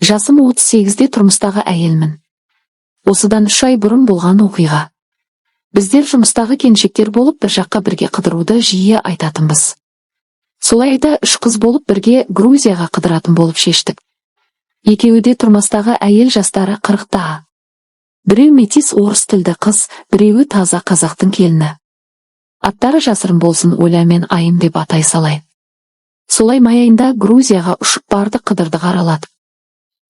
Жасым 38-де тұрмыстағы әйелмін. Осыдан 3 ай бұрын болған оқиға. Біздер жұмыстағы келіншектер болып бір жаққа бірге қыдыруды жиі айтатынбыз. Солайда 3 қыз болып бірге Грузияға қыдыратын болып шештік. Екеуі де тұрмыстағы әйел жастары 40-та. Біреу метис орыс тілді қыз, біреуі таза қазақтың келіні. Аттары жасырын болсын, Оля Айым деп атай салайын. Солай май айында Грузияға ұшып барды, қыдырдық, араладық.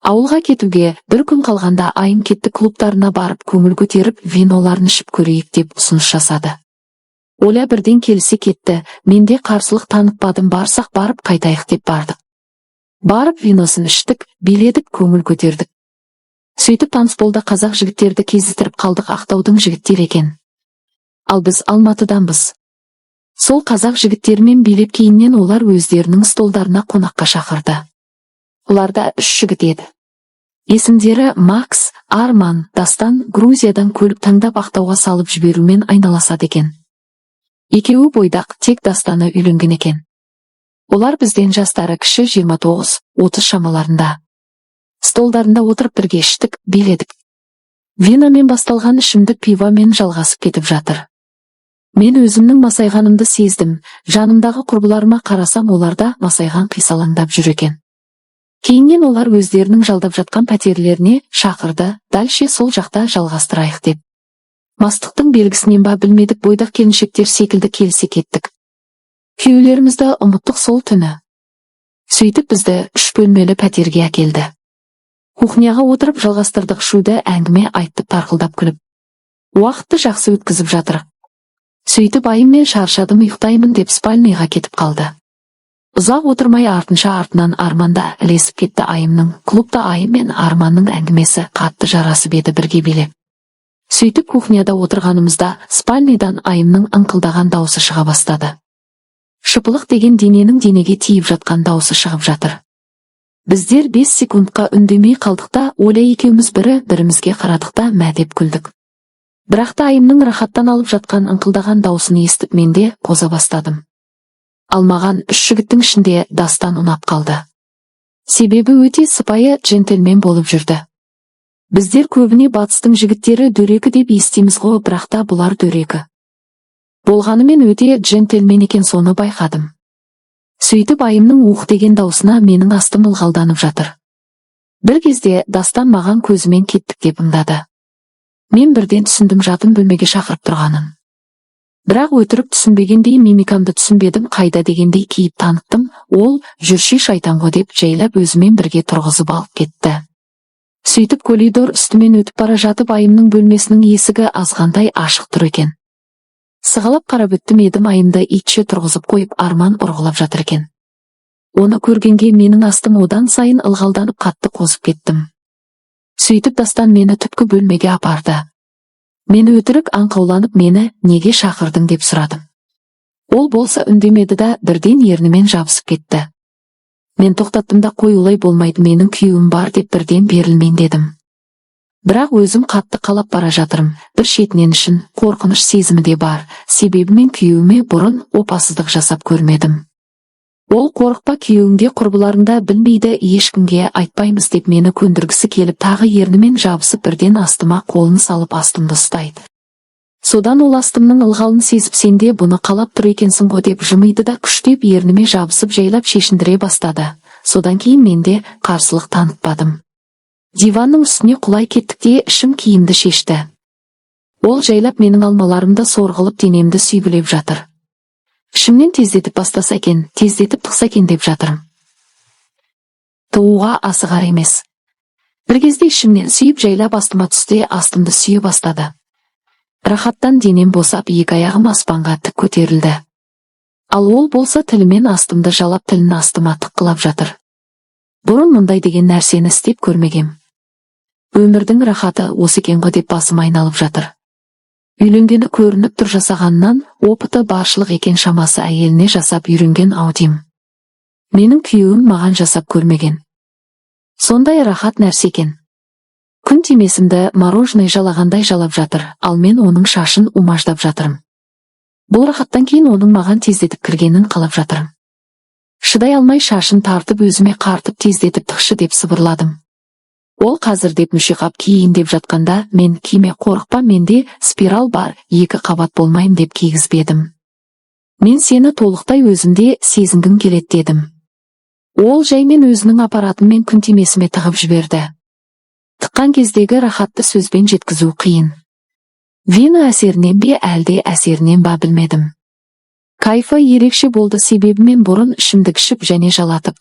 Ауылға кетуге бір күн қалғанда Айым кетті, клубтарына барып көңіл көтеріп виноларын ішіп көрейік деп ұсыныс жасады. Оля бірден келісе кетті, менде қарсылық танытпадым, барсақ барып қайтайық деп бардық. Барып виносын іштік, биледік, көңіл көтердік. Сөйтіп Танысболда қазақ жігіттерді кездестіріп қалдық. Ақтаудың жігіттер екен. Ал біз Алматыданбыз. Сол қазақ жігіттерімен билеп кейіннен олар өздерінің столдарына қонаққа шақырды. Оларда 3 жігіт еді. Есімдері Макс, Арман, Дастан. Грузиядан көлік таңдап Ақтауға салып жіберумен айналасады екен. Екеуі бойдақ, тек Дастаны үйленген екен. Олар бізден жастары кіші, 29-30 шамаларында. Столдарында отырып бірге іштік, биледік. Виномен басталған ішімдік пивамен жалғасып кетіп жатыр. Мен өзімнің масайғанымды сездім. Жанымдағы құрбыларыма қарасам, оларда масайған қисалаңдап жүр екен. Кейіннен олар өздерінің жалдап жатқан пәтерлеріне шақырды, дальше сол жақта жалғастырайық деп. Мастықтың белгісінен ба білмедік, бойдақ келіншектер секілді келісе кеттік. Күйеулерімізді ұмыттық сол түні. Сөйтіп бізді 3 бөлмелі пәтерге әкелді. Кухняға отырып жалғастырдық, шуды әңгіме айтып тарқылдап күліп. Уақытты жақсы өткізіп жатыр. Сөйтіп Айым мен шаршадым, ұйықтаймын деп спальныйға кетіп қалды. Ұзақ отырмай артынан Арманда ілесіп кетті. Айымның клубта Айым мен Арманның әңгімесі қатты жарасып еді, бірге билеп. Сөйтіп кухняда отырғанымызда спальныйдан Айымның ыңқылдаған дауысы шыға бастады. Шыпылық деген дененің денеге тиіп жатқан дауысы шығып жатыр. Біздер 5 секундқа үндемей қалдықта, Оля екеуміз бірімізге қарадықта мәдеп күлдік. Бірақта Айымның рахаттан алып жатқан ыңқылдаған дауысын естіп менде қоза бастадым. Алмаған 3 жігіттің ішінде Дастан ұнап қалды. Себебі өте сыпайы, джентльмен болып жүрді. Біздер көбіне батыстың жігіттері дөрекі деп естиміз ғой, бірақта бұлар дөрекі болғанымен өте джентльмен екен, соны байқадым. Сөйтіп Айымның ух деген даусына менің астым ылғалданып жатыр. Бір кезде Дастан маған көзімен кеттік деп ымдады. Мен бірден түсіндім жатын бөлмеге шақырып тұрғанын. Бірақ өтірік түсінбегендей, мимикамды түсінбедім, қайда дегендей кейіп таныттым. Ол жүрші шайтан ғой деп жайлап өзімен бірге тұрғызып алып кетті. Сөйтіп коридор үстімен өтіп бара жатып Айымның бөлмесінің есігі азғандай ашық тұр екен. Сығалап қарап өттім едім, Айымды итше тұрғызып қойып Арман ұрғылап жатыр екен. Оны көргенге менің астым одан сайын ылғалданып қатты қозып кеттім. Сөйтіп Дастан мені түпкі бөлмеге апарды. Мені өтірік аңқауланып, мені неге шақырдың деп сұрадым. Ол болса үндемеді да бірден ернімен жабысып кетті. Мен тоқтаттым да, қой олай болмайды, менің күйеуім бар деп бірден берілмейін дедім. Бірақ өзім қатты қалап бара жатырым. Бір шетінен ішін қорқыныш сезімі де бар, себебі мен күйеуіме бұрын опасыздық жасап көрмедім. Ол қорықпа, күйеуіңде құрбыларыңда білмейді, ешкімге айтпаймыз деп мені көндіргісі келіп, тағы ернімен жабысып бірден астыма қолын салып астымды ұстайды. Содан ол астымның ылғалын сезіп, сенде бұны қалап тұр екенсің ғой деп жымиды да күштеп ерніме жабысып жайлап шешіндіре бастады. Содан кейін менде қарсылық танытпадым. Диванның үстіне құлай кеттік те ішім киімді шешті. Ол жайлап менің алмаларымды сорғылып денемді сүйбілеп жатыр. Ішімнен тездетіп бастаса екен, тездетіп тықса екен деп жатырым. Тууға асығар емес. Бір кезде ішімнен сүйіп жайлап астыма түсте, астымды сүйе бастады. Рахаттан денем босап, 2 аяғым аспанға тік көтерілді. Ал ол болса тілімен астымды жалап, тілін астыма тыққылап жатыр. Бұрын мұндай деген нәрсені істеп көрмегем. Өмірдің рахаты осы екен ғой деп басым айналып жатыр. Үйленгені көрініп тұр, жасағаннан опыты баршылық екен, шамасы әйеліне жасап үйренген аудим. Менің күйеуім маған жасап көрмеген. Сондай рахат нәрсе екен. Күн тимесімді мороженое жалағандай жалап жатыр, ал мен оның шашын умаждап жатырым. Бұл рахаттан кейін оның маған тездетіп кіргенін қалап жатырым. Шыдай алмай шашын тартып өзіме қартып тездетіп тықшы деп сыбырладым. Ол қазір деп мүшеқап киейін деп жатқанда, мен киме қорықпа, менде спирал бар, 2 қабат болмайым деп кигізбедім. Мен сені толықтай өзімде сезінгім келеді дедім. Ол жаймен өзінің аппаратымен күнтимесіме тығып жіберді. Тыққан кездегі рахатты сөзбен жеткізу қиын. Вина әсерінен бе әлде әсерінен ба білмедім. Кайфы ерекше болды, себебі мен бұрын ішімдік ішіп және жалатып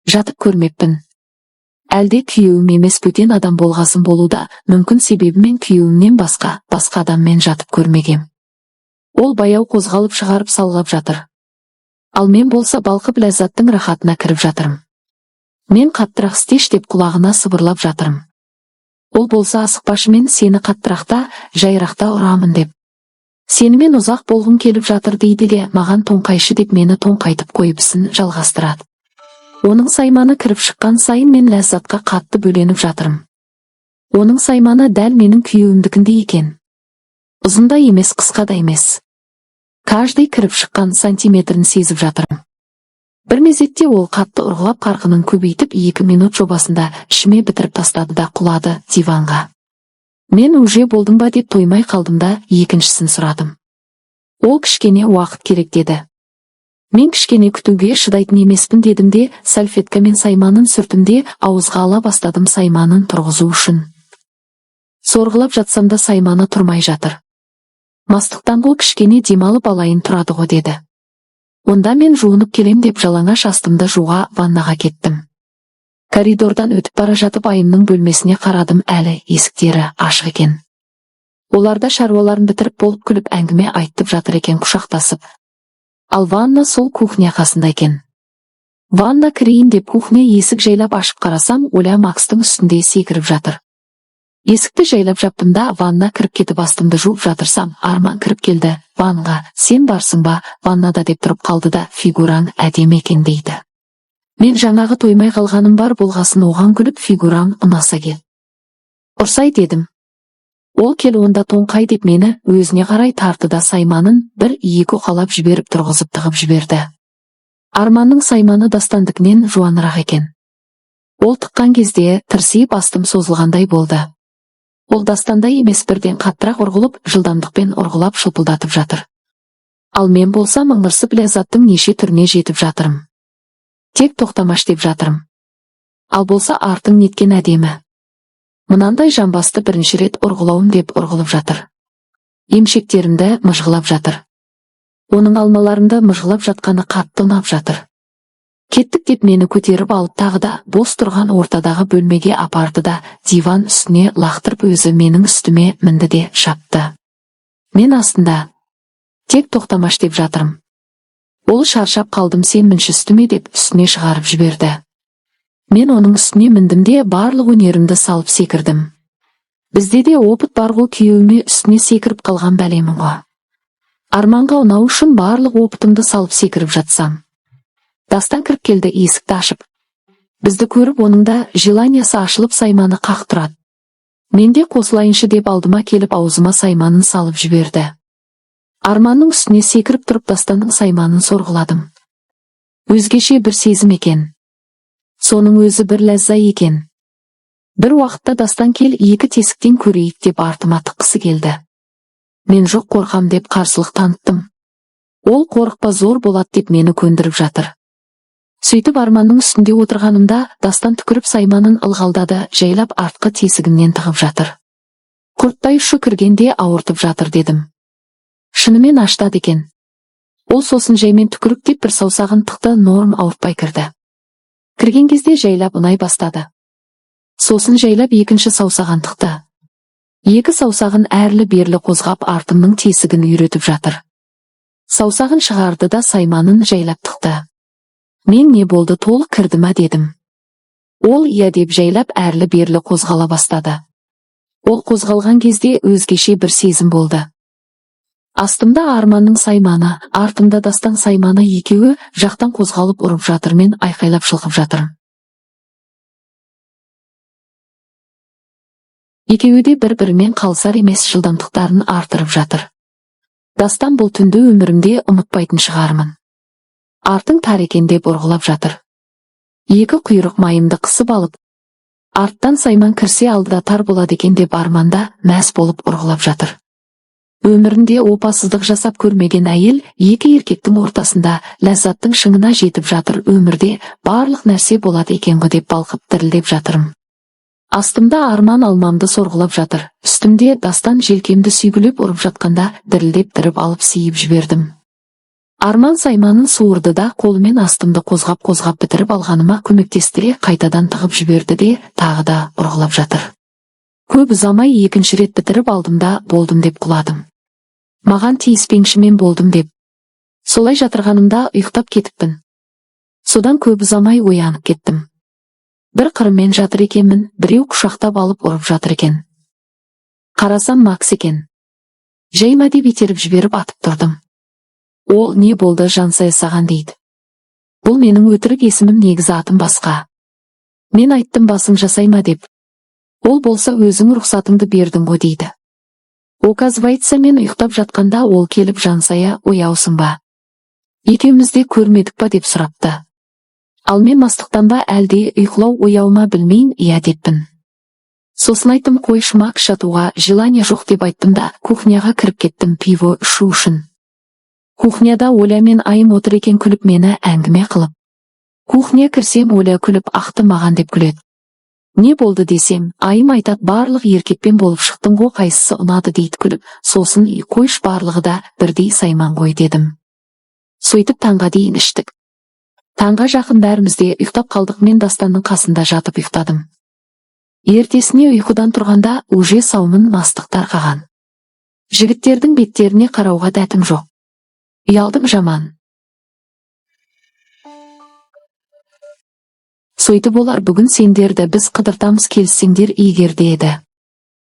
жатып көрмеппін. Әлде күйеуім емес бөтен адам болғасын болуда мүмкін, себебі мен күйеуімнен басқа адаммен жатып көрмегем. Ол баяу қозғалып шығарып салғап жатыр. Ал мен болса балқып ләззаттың рахатына кіріп жатырым. Мен қаттырақ істеш деп құлағына сыбырлап жатырым. Ол болса асықпашы, мен сені қаттырақта, жайрақта ұрамын деп. Сенімен ұзақ болғым келіп жатыр дейді де, маған тоңқайшы деп мені тоңқайтып қойып ісін жалғастырады. Оның сайманы кіріп шыққан сайын мен ләззатқа қатты бөленіп жатырым. Оның сайманы дәл менің күйеуімдікіндей екен. Ұзын да емес, қысқа да емес. Каждый кіріп шыққан сантиметрін сезіп жатырым. Бір мезетте ол қатты ұрғылап қарқынын көбейтіп 2 минут жобасында ішіме бітіріп тастады да құлады диванға. Мен уже болдым ба деп тоймай қалдым да екіншісін сұрадым. Ол кішкене уақыт керек деді. Мен кішкене күтуге шыдайтын емеспін дедім де сальфеткамен сайманын сүртімде ауызға ала бастадым сайманын тұрғызу үшін. Сорғылап жатсам да сайманы тұрмай жатыр. Мастықтан бұл кішкене демалып алайын тұрады ғой деді. Онда мен жуынып келем деп жалаңаш астымды жуға ваннаға кеттім. Коридордан өтіп бара жатып айымның бөлмесіне қарадым, әлі есіктері ашық екен. Оларда шаруаларын бітіріп болып күліп әңгіме айтып жатыр екен құшақтасып. Ал ванна сол кухня қасында екен. Ванна кірейін деп кухня есік жайлап ашып қарасам, Оля Макстың үстінде секіріп жатыр. Есікті жайлап жаптым да ванна кіріп кетіп астымды жуып жатырсам, Арман кіріп келді. Ваннаға сен барсың ба, ваннада деп тұрып қалды да, фигураң әдемі екен дейді. Мен жаңағы тоймай қалғаным бар болғасын оған күліп, фигураң ұнаса кел. Ұрсай дедім. Ол кел онда тоңқай деп мені өзіне қарай тартты да сайманын 1-2 қалап жіберіп тұрғызып тығып жіберді. Арманның сайманы Дастандікінен жуанырақ екен. Ол тыққан кезде тырсиып астым созылғандай болды. Ол Дастандай емес, бірден қаттырақ ұрғылып, жылдамдықпен ұрғылап шылпылдатып жатыр. Ал мен болсам ыңырсып ләззаттың неше түріне жетіп жатырым. Тек тоқтамаш деп жатырым. Ал болса артың неткен әдемі. Мынандай жамбасты бірінші рет ұрғылауым деп ұрғылып жатыр. Емшектерімді мыжғылап жатыр. Оның алмаларымды мыжғылап жатқаны қатты ұнап жатыр. Кеттік деп мені көтеріп алып тағы да бос тұрған ортадағы бөлмеге апарды да диван үстіне лақтырып өзі менің үстіме мінді де шапты. Мен астында тек тоқтамаш деп жатырым. Ол шаршап қалдым, сен мінші үстіме деп үстіне шығарып жіберді. Мен оның үстіне міндім де барлық өнерімді салып секірдім. Бізде де опыт бар ғой, күйеуіме үстіне секіріп қалған бәлемін ғой. Арманға ұнау үшін барлық опытымды салып секіріп жатсам. Дастан кіріп келді есікті ашып. Бізді көріп оның да желаниясы ашылып сайманы қақ тұрады. Мен де қосылайыншы деп алдыма келіп аузыма сайманын салып жіберді. Арманның үстіне секіріп тұрып Дастанның сайманын сорғыладым. Өзгеше бір сезім екен. Соның өзі бір ләзза екен. Бір уақытта Дастан кел 2 тесіктен көрейік деп артыма тыққысы келді. Мен жоқ, қорқам деп қарсылық таныттым. Ол қорықпа, зор болады деп мені көндіріп жатыр. Сөйтіп Арманның үстінде отырғанымда Дастан түкіріп сайманын ылғалдады, жайлап артқы тесігінен тығып жатыр. Құрттай ұшы кіргенде ауыртып жатыр дедім. Шынымен аштады екен. Ол сосын жаймен түкіріктеп бір саусағын тықты, норм ауыртпай кірді. Кірген кезде жайлап ұнай бастады. Сосын жайлап екінші саусағын тықты. 2 саусағын әрлі-берлі қозғап артымның тесігін үйретіп жатыр. Саусағын шығарды да сайманын жайлап тықты. Мен не болды, толық кірді ма дедім. Ол иә деп жайлап әрлі-берлі қозғала бастады. Ол қозғалған кезде өзгеше бір сезім болды. Астымда Арманның сайманы, артымда Дастан сайманы, екеуі жақтан қозғалып ұрып жатыр, мен айқайлап шылқып жатырмын. Екеуі де бір-бірімен қалысар емес жылдамдықтарын артырып жатыр. Дастан бұл түнді өмірімде ұмытпайтын шығармын. Артың тар екен деп ұрғылап жатыр. 2 құйрық майымды қысып алып, Арттан Сайман кірсе алдыда тар болады екен деп арманда мәз болып ұрғылап жатыр. Өмірінде опасыздық жасап көрмеген әйел екі еркектің ортасында ләззаттың шыңына жетіп жатыр. Өмірде барлық нәрсе болады екен ғой деп балқып дірілдеп жатырмын. Астымда арман алмамды сорғылап жатыр. Үстімде дастан желкемді сүйгілеп ұрып жатқанда дірілдеп алып сиіп жібердім. Арман Сайманын суырды да қолымен астымды қозғап бітіріп алғаныма көмектестіре қайтадан тығып жіберді де тағы да ұрғылап жатыр. Көп ұзамай екінші рет бітіріп алдым да болдым деп құладым. Маған тиіспеңші, мен болдым деп. Солай жатырғанымда ұйықтап кетіппін. Содан көп ұзамай оянып кеттім. Бір қырымен жатыр екенмін, біреу құшақтап алып ұрып жатыр екен. Қарасам Макс екен. Жайма деп итеріп жіберіп атып тұрдым. Ол не болды Жансая саған дейді. Бұл менің өтірік есімім, негізі атым басқа. Мен айттым басың жасайма деп. Ол болса өзің рұқсатыңды бердің ғой дейді. Оказывается, мен ұйықтап жатқанда ол келіп Жансая ояусың ба? Екеумізде көрмедік па деп сұрапты. Ал мен мастықтан ба әлде ұйқылау ояума білмейін, иә деппін. Сосын айттым қой шмак шатуға желание жоқ деп айттым да кухняға кіріп кеттім пиво ішу үшін. Кухняда Оля мен Айым отыр екен, күліп мені әңгіме қылып. Кухня кірсем Оля күліп ақты маған деп күледі. Не болды десем, Айым айтат барлық еркекпен болып шықтың ғой, қайсысы ұнады дейді күліп. Сосын қойш барлығы да бірдей Сайман ғой дедім. Сөйтіп таңға дейін іштік. Таңға жақын бәріміз де ұйықтап қалдық. Мен Дастанның қасында жатып ұйықтадым. Ертесіне ұйқыдан тұрғанда уже саумын мастықтар қаған. Жігіттердің беттеріне қарауға дәтім жоқ. Ұялдым жаман. Сөйтіп олар бүгін сендерді біз қыдыртамыз, келсеңдер игерде еді.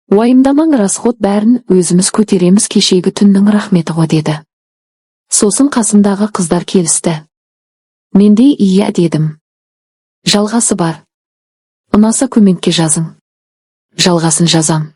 Уайымдамаң, расход бәрін өзіміз көтереміз, кешегі түннің рахметі ғой деді. Сосын қасымдағы қыздар келісті. Мен де иә дедім. Жалғасы бар. Ұнаса көментке жазың. Жалғасын жазам.